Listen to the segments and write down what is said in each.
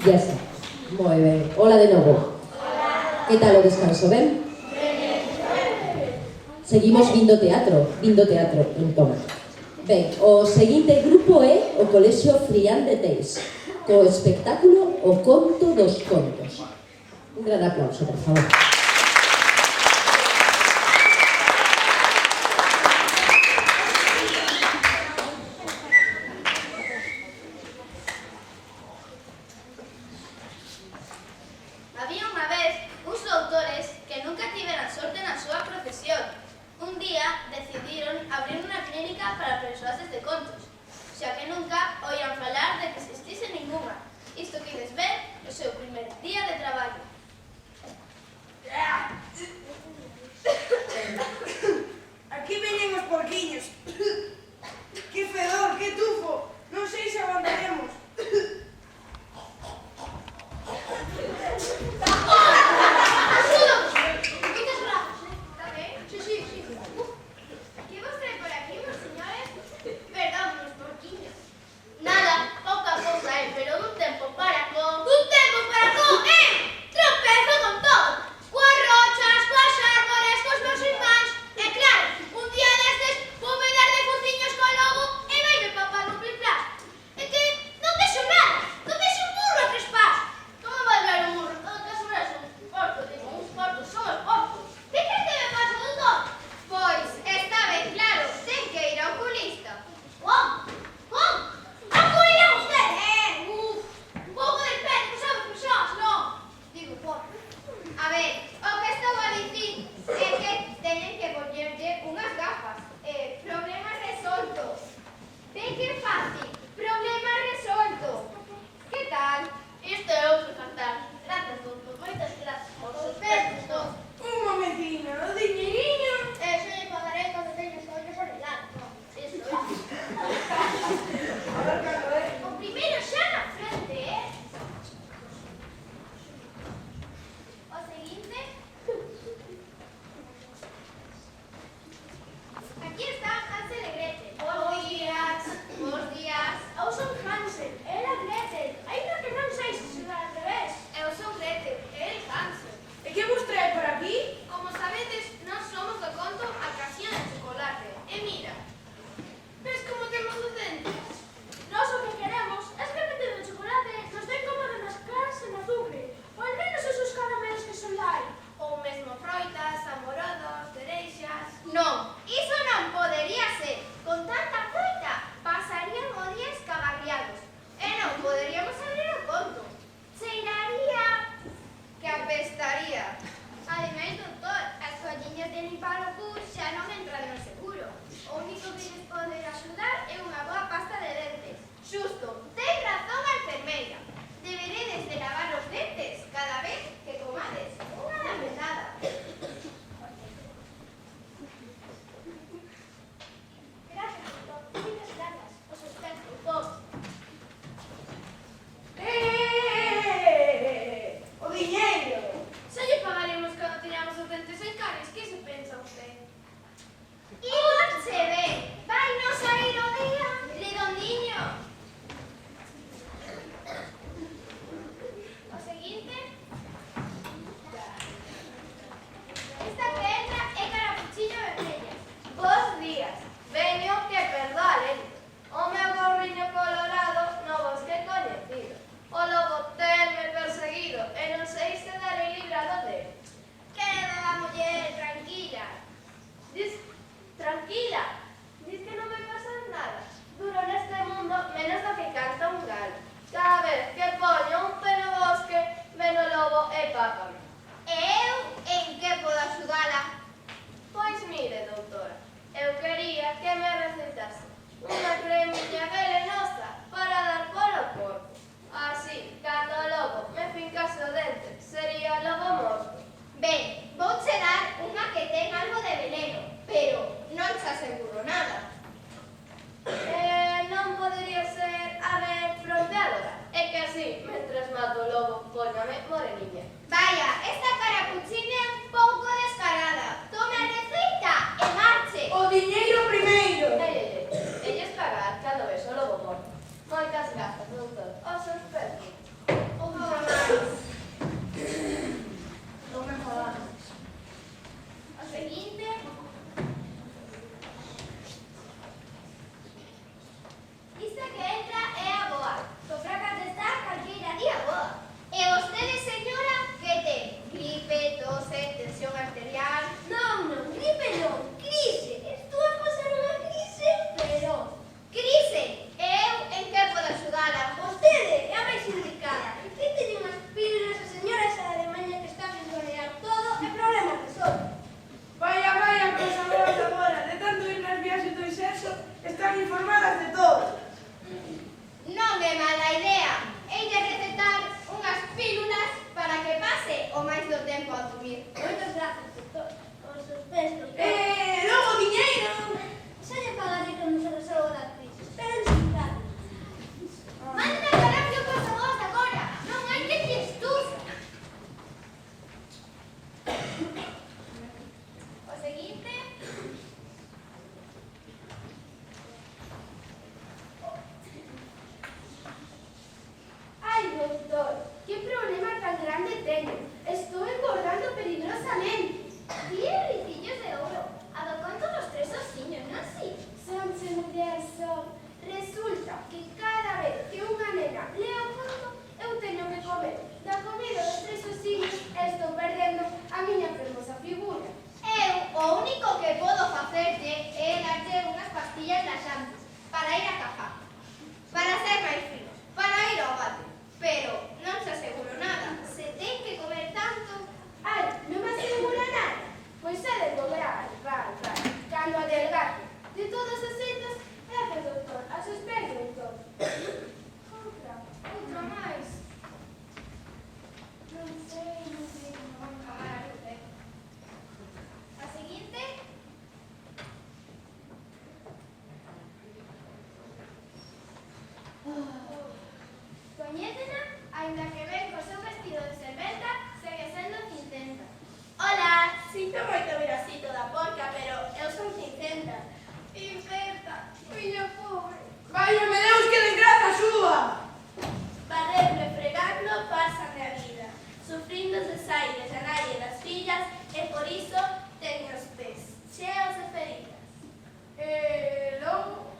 Ya está. Moi ben. Hola de novo. Hola. Que tal o descanso, ben? Seguimos vindo teatro, entón. Ben, o seguinte grupo é o Colexio Frián de Teis, co espectáculo O Conto dos Contos. Un gran aplauso, por favor. Había unha vez uns doutores que nunca tiveran sorte na súa profesión. Un día decidiron abrir unha clínica para persoas de contos, xa que nunca oían falar de que existise ninguna. Isto que ides ver é o seu primer día de traballo. Aquí veñen os porquiños. Que fedor, que tufo. Non sei se aguantaremos. Moitas grazas, doutor. Os seus perros. Ves, doctor. Logo diñeiro. Xa lle pagaré con se resolvo das crisis. Pero claro. Manda a carallo cos avós agora. Non hai que te estufa. O seguinte. Ai, doctor, que problema tan grande teño. Estou engordando peligrosamente. 10 ricillos de ouro. A do conto dos 3 osiños, non si? Sonche, muller, son. Resulta que cada vez que unha nena lea o conto, eu teño que comer da comida dos 3 osiños e estou perdendo a miña fermosa figura. Eu o único que podo facerte é darlle unhas pastillas laxantes para ir a cazar, para ser máis finos, para ir ao bate. Pero non se aseguro nada. Se ten que comer tanto... Ai, non me asegura nada. Pois ha de comer, vai. Cando adelgace de todas as setas, gracias, doctor. As espero, doctor. Outra máis. Non sei, non van pagar a usted. A seguinte. Coñécena, aínda que ven co seu vestido de serventa, segue sendo Cincenta. Hola, sinto moito vir así toda porca, pero eu son Cincenta. Cincenta, miña pobre. Vaya, me Deus, que desgraza súa. Barrendo e fregando pasan a vida, sufrindo os desaires a nadie das fillas e por iso teño os pés cheos de feridas. Logo,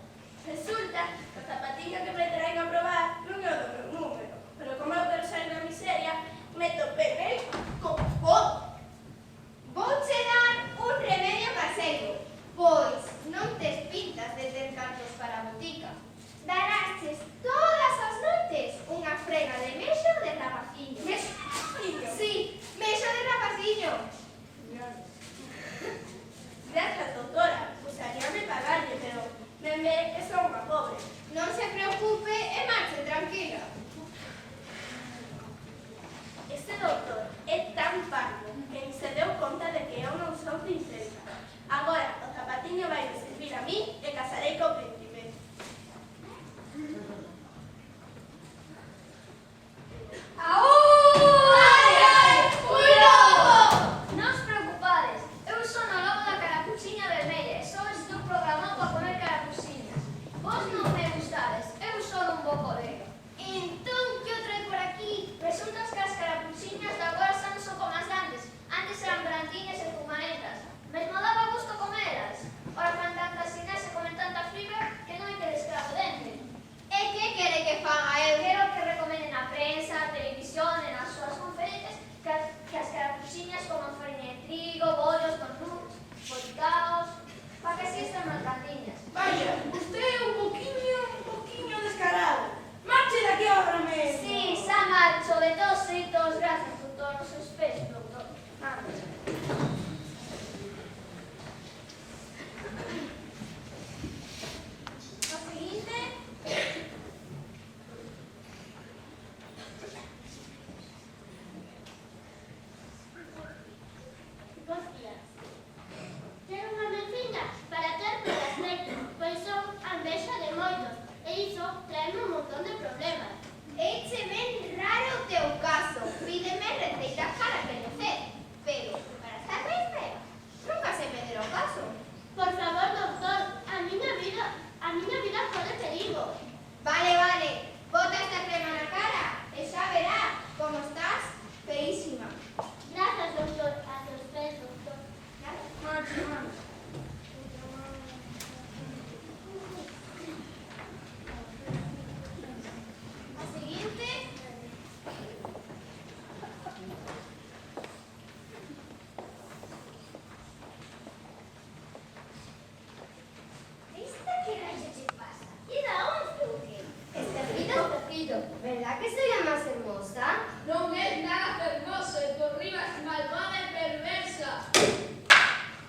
resulta que o zapatiño que me traen a probar non é o do meu número, pero como eu quero sair da miseria, me topé nel con fodo. Vouche dar un remedio caseiro, pois non tes pintas de ter cartos para a botica. Darástes todas as noites unha frega de mexo de rapaciño. Mexo? Sí, mexo de rapaciño. Gracias, doctora. Gustaríame pagarlle, pero me ve que son unha pobre. Non se preocupe e marche tranquila. Este doctor é tan pardo que ni se deu conta de que eu non son princesa. Agora, o zapatiño vai me servir a mí e casarei co príncipe. Vaya, usted é un poquinho descarado. Marche de aquí ahora mesmo. Sí, xa marcho de todos xeitos, gracias, doctor, os seus pés, doctor. Marcho. O seguinte. Bos días. Quero unha menciña para ter polas netas, pois son anvexa de moitos, e iso traeme un montón de problemas. Eiche ben raro o teu caso. Pídeme receita para crecer, pero para estar ben fea, nunca se me dera o caso. Por favor, doctor, a miña vida pode perigo. Vale, bota esta crema na cara e xa verá como estás feísima. Gracias, doctor. A tus pés, doctor. Marche. A seguinte. ¿Esta qué rayos te pasa? ¿Y da onde o qué? Espejito, ¿verdad que soy la más hermosa? Non é nada fermoso e por riba es malvada e perversa.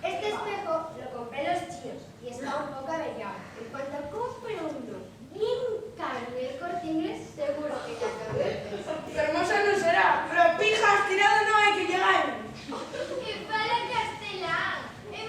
Este espejo lo compré en los chinos y está un poco averiado. Y cuando compre uno bien caro en el Corte Inglés, seguro que ya cambió. Hermosa non será, pero pijas tirado non hai que llegar. Que fala castelán, é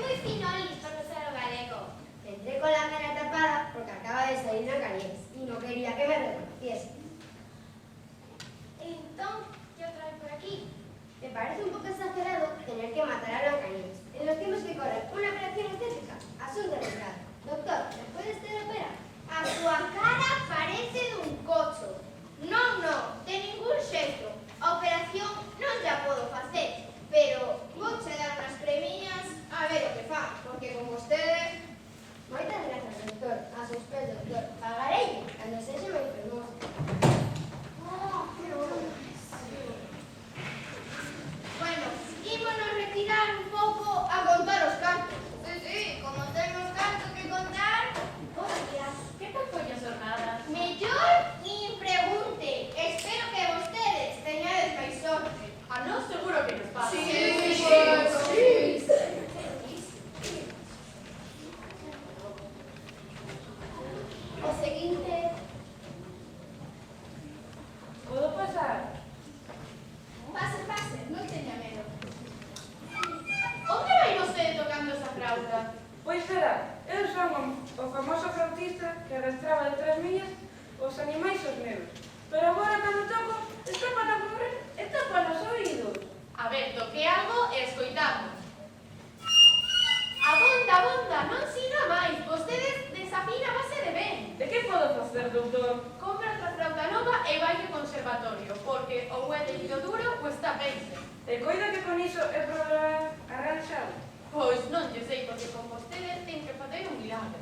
reise. E coida que con iso é problema arranxado. Pois non lle sei, porque con vostede ten que facer un milagre.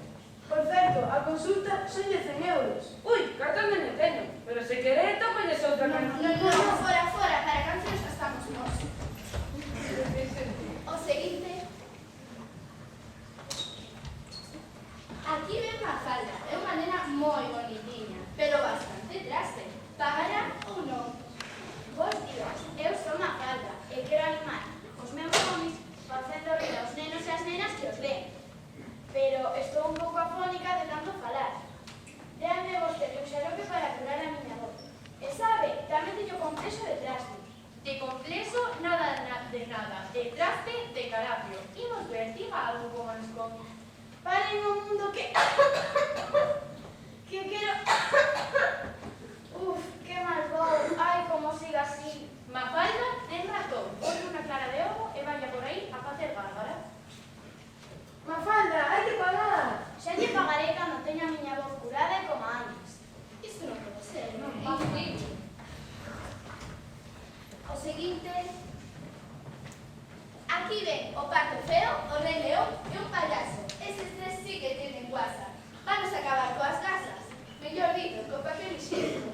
Por certo, a consulta son de 100 euros. Ui, cartón de non teño, pero se quere, tócolles outra canción. No, fora, para cancións gastamos nós. O seguinte... Aquí ven Mafalda, é unha nena moi bonitiña, pero bastante traste. Pagará ou non? Bos días, eu son Mafalda e quero animar os meus homes facendo rir aos nenos e as nenas que os ven. Pero estou un pouco afónica de tanto falar. Déame vostede un xarope para curar a miña voz. E sabe, tamén teño complexo de traste. De complexo, nada de nada. De traste, de carapio. Imos ver, diga algo como nos con... Paren un mundo que... que quero... Uf, que mal vou. Ai, como siga así. Mafalda ten razón. Ponle unha clara de ovo e vaya por aí a facer bárbara. Mafalda, hai que pagar. Xa lle pagaré cando teña a miña voz curada e como antes. Isto non pode ser, non? O seguinte... Aquí ven o pato feo, o rei león e un payaso. Eses tres sí que tienen guasa. Vamos a acabar coas gasas. Mellor dito, co papel higiénico.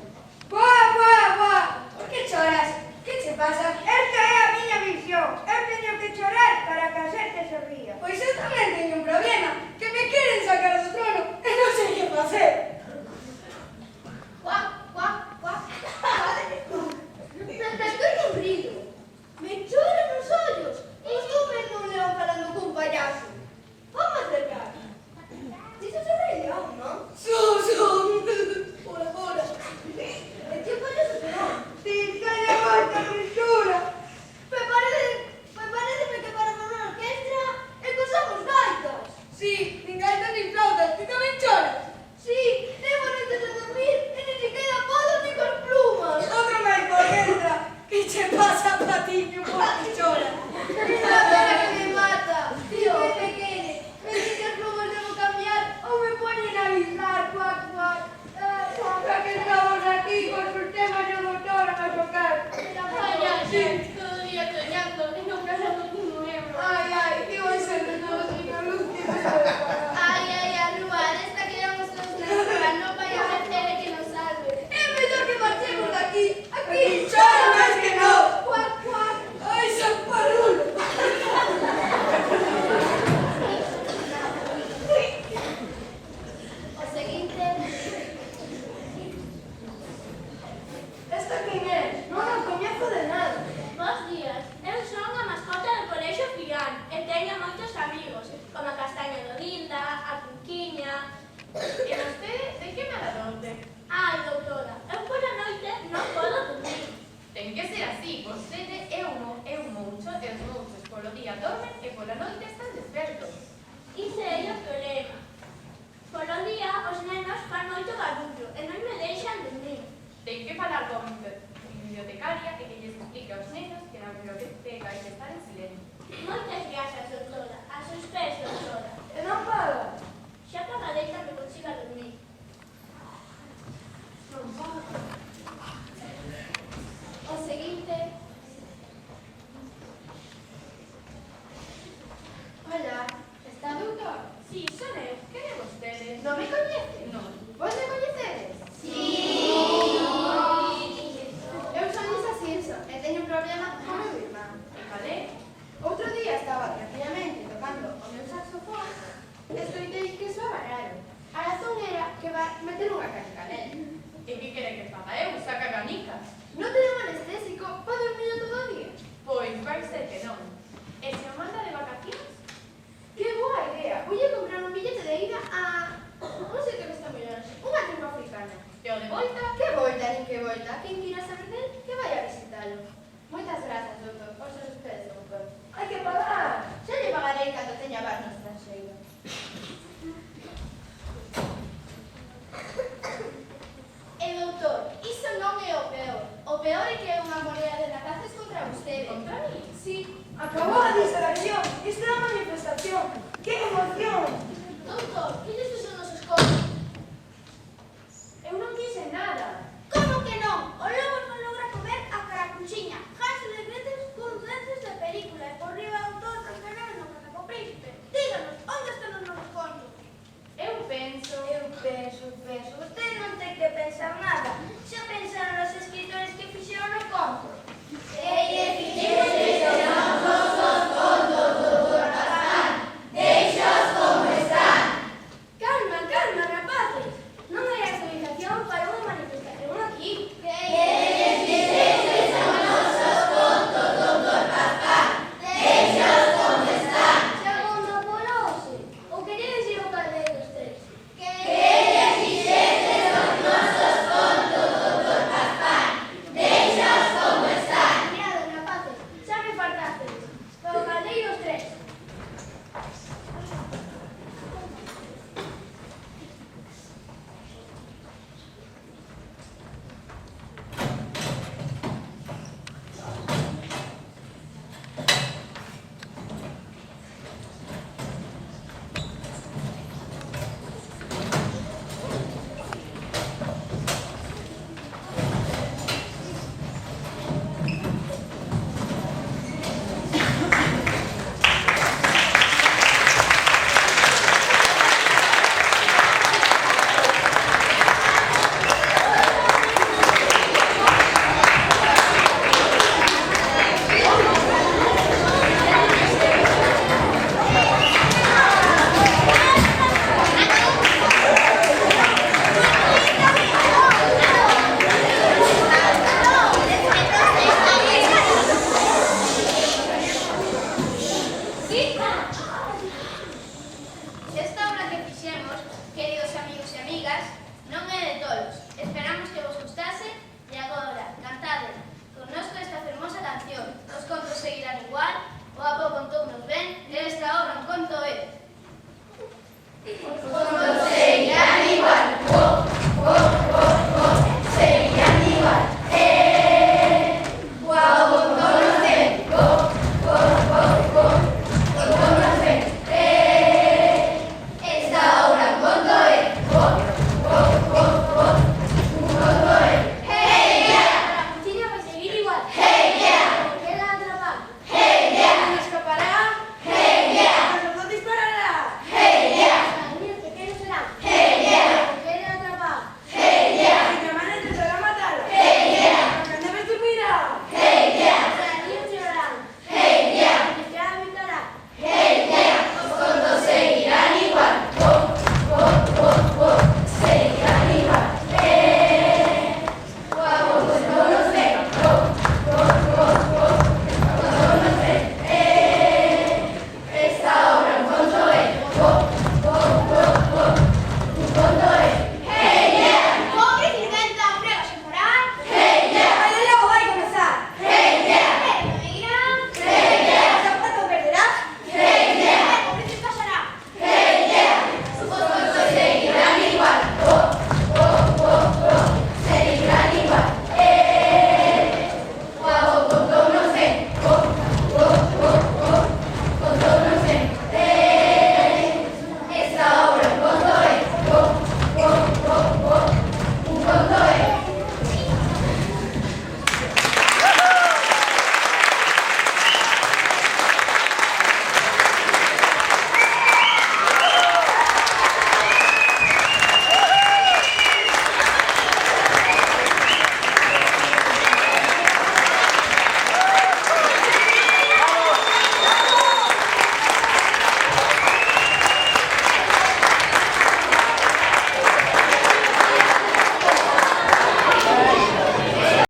Boa! Por que choras? Que che pasa? Esta é a miña visión. Eu teño que chorar para que a xente se ría. Pois eu tamén teño un problema, que me queren sacar do trono e non sei que facer. Guac, guac, guac. Estou un ruido. Me choran os ollos. Estou vendo un león falando cun payaso. Vamos acercar. Dices o rei león, non? Son. Fora. E ti o payaso que non? Si, teño moita frescura. Pareceme que para unha orquestra e que usamos gaitas. Si, nin gaita nin flautas, ti tamén choras. Sí, levo noites a dormir e nin siquiera podo ni con plumas. Outra máis por dentro. Que che pasa, patiño, por que choras? La pena que me mata. Tío, ¿qué quieres? ¿Me dices que plumas debo cambiar o me ponen a avisar? Cuac, cuac. Xa que estamos aquí con sus temas de doutor a tocar. Todo día soñando e non ganamos un euro. Ai, que vai ser de todos os luz que non sabe parar. Ay, Arrua, esta quedamos todos na no vaya a hacer que nos salve. Es mellor que marchemos de aquí. Aquí. Chora máis que non. Cuac, cuac. Ai, San Parul. O seguinte... Esta quen é? Non coñezo de nada. Bos días, eu son a mascota do Colexio Fián e teño moitos amigos, como a Castaña do Linda, a Cuquiña... E vostede, de que me adonde? Ai, doutora, eu pola noite non podo dormir. Ten que ser así, vostede é un moucho e os mouchos polo día dormen e pola noite están despertos. Iso é o problema. Polo día, os nenos fan moito barullo e non me deixan dormir. Ten que falar con bibliotecaria e que lles explique aos nenos que na biblioteca hai que estar en silencio. Moitas grazas, doutora. A seus pés, doutora. E non paga. Xa pagarei cando consiga dormir. O seguinte... Hola, está doutor? Si, son eu. Que é vostede? Non me coñece? Non. Vos me coñecedes? Sí. Eu son Lisa Simpson e teño un problema con o meu irmán. E calé? Outro día estaba tranquilamente tocando o meu saxofón e escoitei que soaba raro. A razón era que va meter unha canica nel. E que quere que faga eu? Saca canicas? Non teño un anestésico para dormir todo o día. Pois vai ser que non. E se o manda de vacacións? Que boa idea. Vou a comprar un billete de ida a... non sei que está moi longe. Unha tribo africana. E o de volta? Que volta, nin que volta. Quen quira saber del, que vai a visitalo. Moitas grazas, doutor. Os seus pés, doutor. Hai que pagar. Xa lle pagarei cando teña bar no estranxeiro. E doutor, iso non é o peor. O peor é que é unha morea de rapaces contra vostede. Contra mí? Sí. Acabou a distracción. Isto é a manifestación. Que emoción. Doutor, que lles